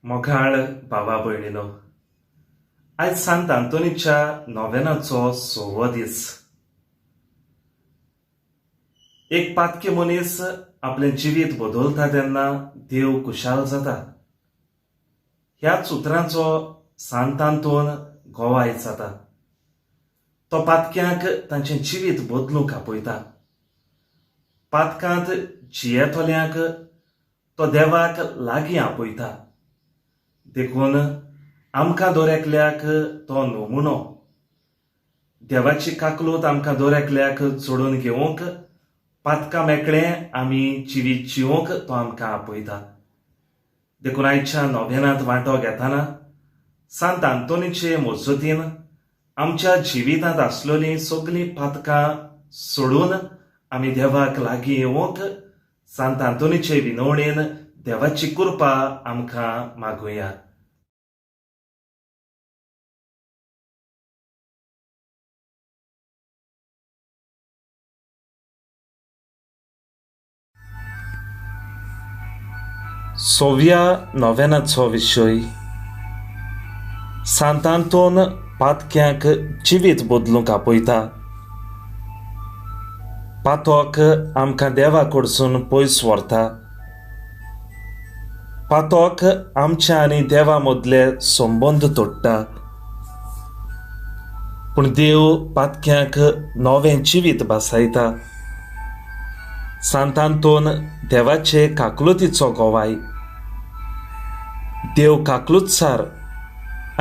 मोगाळ भावा भयणीनो, आज सांत आंतोनीच्या नोवेनाचो 6वो दीस. एक पातकी मनीस आपले जिवीत बदलता तेन्ना देव खुशाल जाता. ह्याच उतरांचो सांत आंतोन गोवायत जाता. तो पातक्यांक तांचें जिवीत बदलूंक आपयता. पातकांत जियेतोल्यांक तो देवाक लागीं आपयता. देखून आमकां दरेकल्याक तो नमुनो. देवाची काकलूत आमकां दरेकल्याक जोडून घेवंक पातकां मेकळें आमी जिवीत जिवंक तो आमकां आपयता. देखून आयच्या नोवेनांत वांटो घेतना सांत आंतोनीचे मजतीन आमच्या जिवितांत आसलेलीं सगळीं पातकां सोडून आमी देवाक लागीं येवंक सांत आंतोनीचे विनवणेन देवाची कृपा आमकां मागुया. सोव्या नोवेनाचो विशय. सांत आंतोन पातक्यांक जिवीत बदलूंक आपयता. पातोक आमकां देवा कडसून पयस व्हरता. पातोक आमच्या आनी देवा मदले संबंद तोडटा. पूण देव पातक्यांक नवें जिवीत बासायता. सांत आंतोन देवाचे काकलुतीचो गोवाय. देव काकलुतसार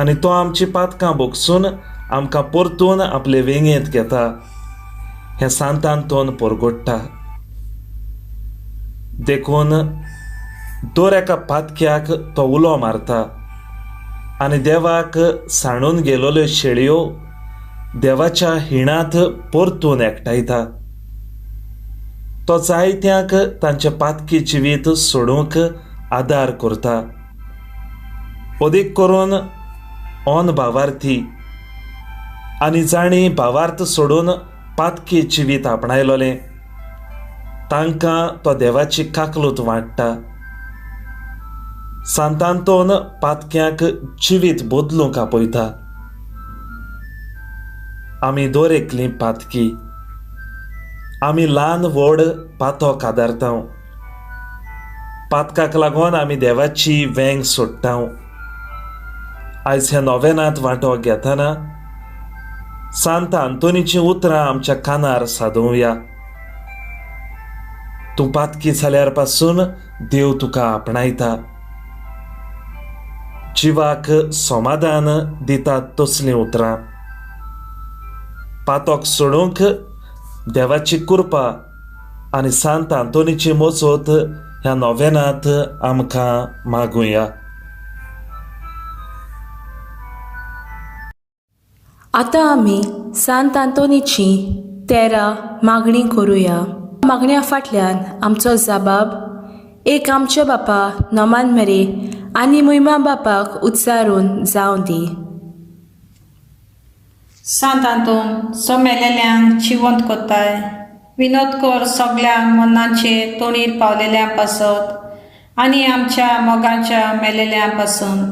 आनी तो आमची पातकां भोगसून आमकां परतून आपले वेंगेंत घेता हें सांत आंतोन परगट्टा. देखून दर एका पातक्याक तो उलो मारता आनी देवाक सांडून गेलोल्यो शेळयो देवाच्या हिणांत परतून एकठायता. तो जायत्यांक तांचे पातकी जिवीत सोडूंक आदार करता. अदीक करून ओन भावार्थी आनी जाणी भावार्थ सोडून पातकी जिवीत आपणायलोलें तांकां तो देवाची काकलूत वांट्टा. सांत आंतोन पातक्यांक जिवीत बदलूंक आपयता. आमी दरेकलीं पातकी. आमी ल्हान व्हड पातोक आदारतांव. पातकाक लागून आमी देवाची वेंग सोडटांव. आयज ह्या नोवेनांत वांटो घेतना सांत आंतोनीचीं उतरां आमच्या कानार सादुंया. तूं पातकी जाल्यार पासून देव तुका आपणायता. जिवाक समाधान दितात तसलीं उतरां. पातोक सोडूंक देवाची कृपा आनी सांत आंतोनीची मजत ह्या नोवेनांत आमकां मागुया. आतां आमी सांत आंतोनीची 13 मागणी करुया. मागण्या फाटल्यान आमचो जबाब एक आमच्या बापा नोमान मेरे आनी मुयमा बापाक उच्चारून जावं दी. सांत आंतोन मेलेल्यांक जिवंत कोत्ताय. विनोद कर सगळ्या मनाचे तोणीर पावलेल्यां पासत आनी आमच्या मोगाच्या मेलेल्यां पासून.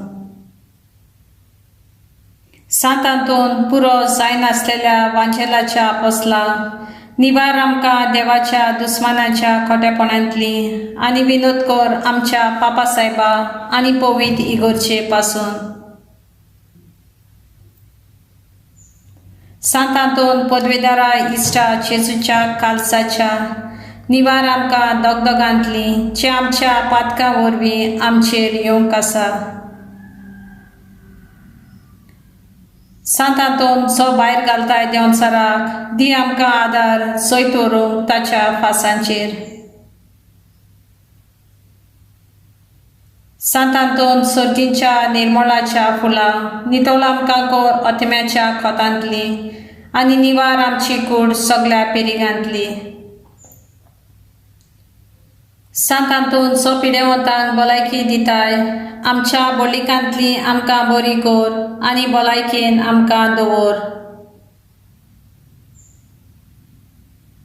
सांत आंतोन पुरो जायनासलेल्या वांजेलाच्या आपोसला निवार आमकां देवाच्या दुस्मानाच्या खोटेपणांतली आनी विनोद कर आमच्या पापा सायबा आनी पवित इगोरचे पासून. सांत आंतोन पदवेदारा इश्टा जेजूच्या कालसाच्या निवार आमकां दोगदोगांतली जे आमच्या पातकां वरवीं आमचेर येवंक आसा. सांत आंतोन जो भायर घालताय देंवचाराक दी आमकां आदार जैत व्हरूंक ताच्या फासांचेर. सांत आंतोन सर्तींच्या निर्मळाच्या फुलां नितळ आमकां कोर अतम्याच्या खोतांतली आनी निवार आमची कूड सगळ्या पेरिगांतली. सांत आंतोन जो पिडेवंतांक भलायकी दिताय आमच्या बोलिकांतली आमकां बरी कर आनी भलायकेन आमकां दवर.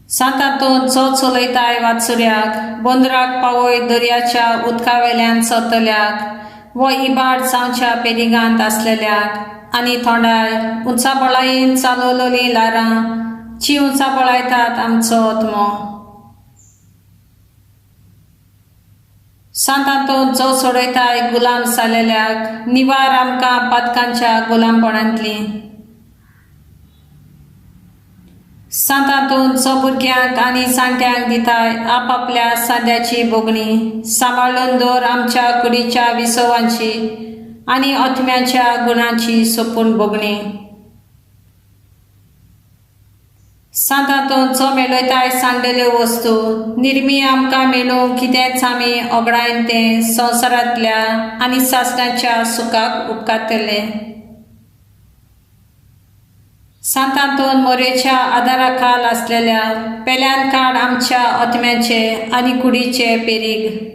सांत आंतोन जो चलयताय वाचुऱ्याक बंदराक पावय दर्याच्या उदका वेल्यान चलतल्याक व इबाड जावच्या पेरिगांत आसलेल्याक आनी थोंडाय उंचा बळायेन चालवलोली लारां जी उंचा बळायतात आमचो आत्मो. सांतांतून जो सोडयताय गुलाम जालेल्याक निवार आमकां पातकांच्या गुलामपणांतली. सांतांतून जो भुरग्यांक आनी जाणट्यांक दिताय आपापल्या साद्याची बोगणी सांबाळून दवर आमच्या कुडीच्या विसवांची आनी आत्म्याच्या गुणांची सोपून बोगणी. सांतांतून जो मेळयताय सांगलेल्यो वस्तू निर्मी आमकां मेळूंक कितेंच आमी ओगडायन तें संवसारांतल्या आनी सासणाच्या सुखाक उपकारतले. सांतांतून मोरेच्या आदाराखाल आसलेल्या पेल्यान काड आमच्या आत्म्याचे आनी कुडीचे पेरीग.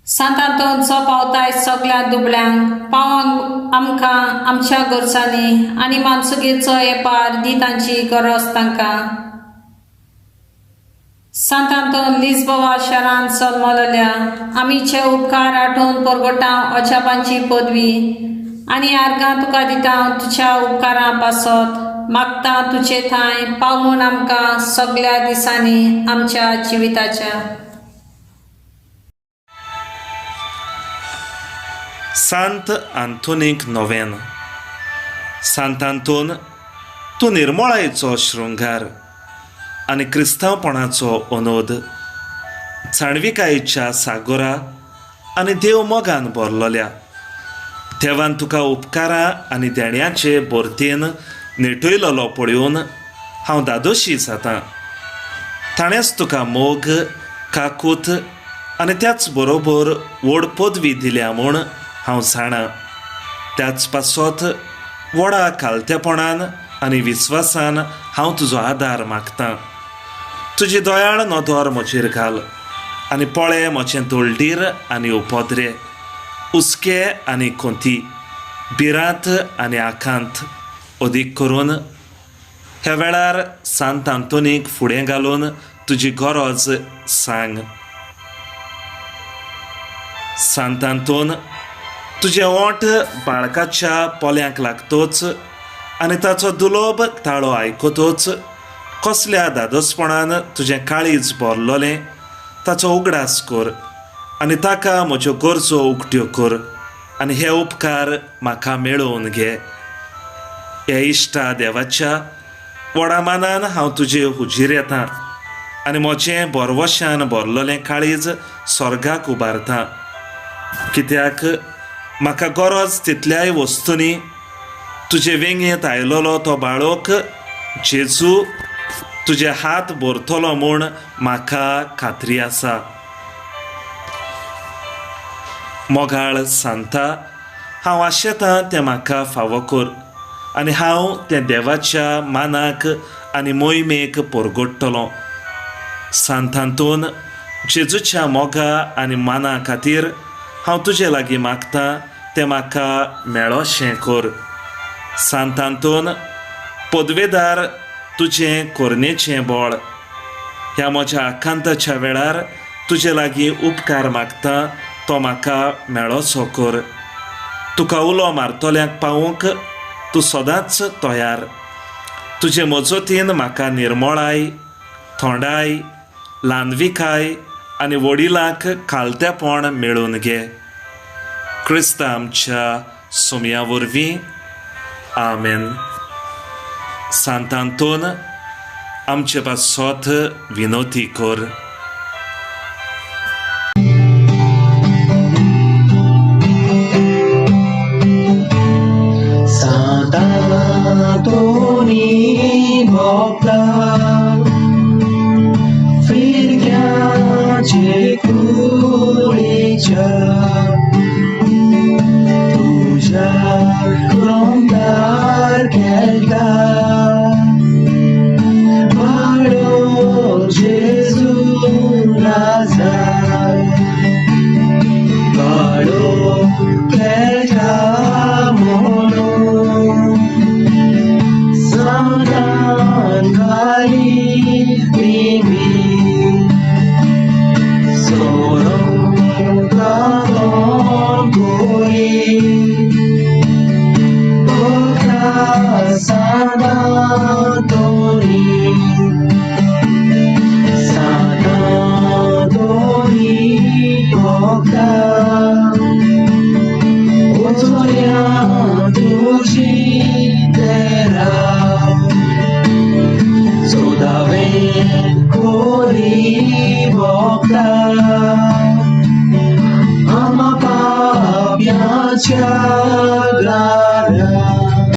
सांतांतून जो पावताय सगळ्या दुबळ्यांक पावंक आमकां आमच्या गोरसांनी आनी मानसुगेचो येपार दी तांची गरज तांकां. सांतांतून लिस्बोवा शारांत जल्मलेल्या आमीचे उपकार आठोवन परगटाव अजापांची पदवी आनी आर्गां तुका दिता तुज्या उपकारां पासत मागता तुजे थंय पावून आमकां सगळ्या दिसांनी आमच्या जिविताच्या. सांत आंतोनीक नोवेन. सांत आंतोन, तूं निर्मळायेचो शृंगार आनी क्रिस्तांवपणाचो अनोद, जाणविकायेच्या सागोरा आनी देव मोगान भरलोल्या. देवान तुका उपकारां आनी देण्याचे बोरतेन नेटयलोलो पळोवन हांव दादोशी जातां. ताणेंच तुका मोग, काकूत आनी त्याच बरोबर व्हड पदवी दिल्या म्हूण हांव जाणां. त्याच पासत व्हडा खालतेपणान आनी विस्वासान हांव तुजो आदार मागतां. तुजी दोयाळ नदर म्हजेर घाल आनी पळे म्हजें तोळडीर आनी उपद्रे, उस्के आनी खोंती, भिरांत आनी आखांत अदीक करून ह्या वेळार सांत आंतोनीक फुडें घालून तुजी गरज सांग. सांत आंतोन, तुजें ओंठ बाळकाच्या पोल्यांक लागतोच आनी ताचो दुलोब ताळो आयकतोच कसल्या दादोसपणान तुजें काळीज भरलोलें ताचो उगडास कर आनी ताका म्हज्यो गरजो उक्त्यो कर आनी हे उपकार म्हाका मेळोवन घे. ह्या इश्टा देवाच्या व्हडा मानान हांव तुजे हुजीर येतां आनी म्हजें बरवशान भरलोलें काळीज स्वर्गाक उबारतां. कित्याक म्हाका गरज तितल्याय वस्तूंनी तुजे वेंगेंत आयलोलो तो बाळोक जेजू तुजे हात भरतलो म्हूण म्हाका खात्री आसा. मोगाळ सांता, हांव आशेतां तें म्हाका फावो कर आनी हांव तें देवाच्या मानाक आनी मोहिमेक परगडटलों. सांत आंतोन, जेजूच्या मोगा आनी माना खातीर हांव तुजे लागीं मागतां तें म्हाका मेळोशें कर. सांत आंतोन, पदवेदार तुजें कोरनेचें बळ ह्या म्हज्या आखांताच्या वेळार तुजे लागीं उपकार मागतां तो म्हाका मेळोसो कर. तुका उलो मारतल्यांक पावूंक तूं सदांच तयार. तुजे मजतीन म्हाका निर्मळाय, थोंडाय, ल्हानविकाय आनी वडिलांक खालतेपण मेळून घे. क्रिस्त आमच्या सुमया वरवीं. आमेन. सांत आंतोन, आमचे पासत विनोती कर. Antoni Bokla Firgiacie kulicia Tuzia krągar kelka Paro Jezu Lazar Paro kelka mono Kali Mimi Sorong देवाच्या